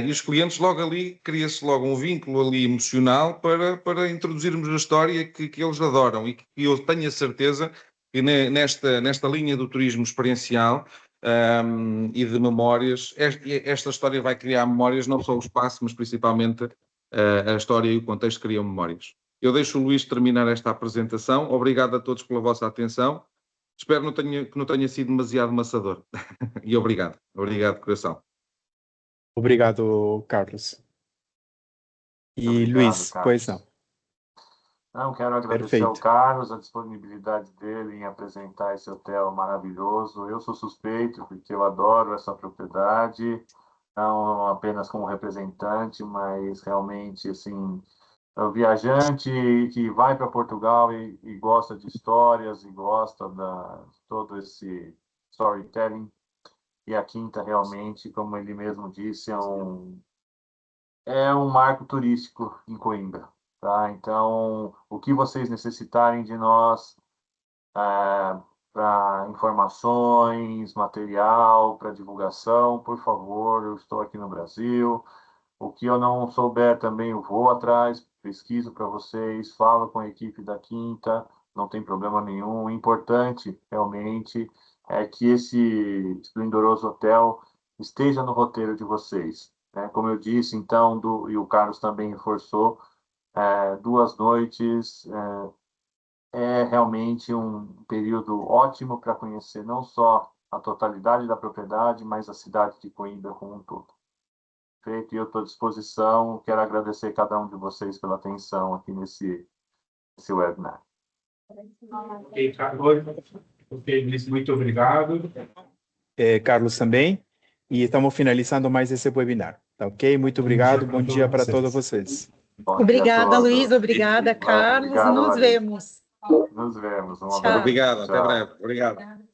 E os clientes logo ali, cria-se logo um vínculo ali emocional para introduzirmos a história que eles adoram, e que eu tenho a certeza que nesta linha do turismo experiencial e de memórias, esta história vai criar memórias, não só o espaço, mas principalmente a história e o contexto criam memórias. Eu deixo o Luís terminar esta apresentação. Obrigado a todos pela vossa atenção. Espero que não tenha sido demasiado maçador. E obrigado. Obrigado, coração. Obrigado, Carlos. E Obrigado, Luís, Carlos. pois não. Não, quero agradecer ao Carlos a disponibilidade dele em apresentar esse hotel maravilhoso. Eu sou suspeito porque eu adoro essa propriedade, não apenas como representante, mas realmente, assim, é um viajante que vai para Portugal e gosta de histórias e gosta de todo esse storytelling. E a Quinta realmente, como ele mesmo disse, é um marco turístico em Coimbra. Tá? Então, o que vocês necessitarem de nós para informações, material, para divulgação, por favor, eu estou aqui no Brasil. O que eu não souber também eu vou atrás, pesquiso para vocês, falo com a equipe da Quinta, não tem problema nenhum. O importante, realmente, é que esse esplendoroso hotel esteja no roteiro de vocês. Né? Como eu disse, então, e o Carlos também reforçou, 2 noites é realmente um período ótimo para conhecer não só a totalidade da propriedade, mas a cidade de Coimbra como um todo. Feito, e eu estou à disposição. Quero agradecer cada um de vocês pela atenção aqui nesse webinar. Ok, Carlos. Ok, Luís, muito obrigado. Carlos também. E estamos finalizando mais esse webinar. Tá ok? Muito obrigado. Bom dia para todos vocês. Obrigada, Luís. Obrigada, Carlos. Obrigado, Nos Larissa. vemos. Nos vemos. Um Tchau. abraço. Obrigado. Até Tchau. breve. Obrigado.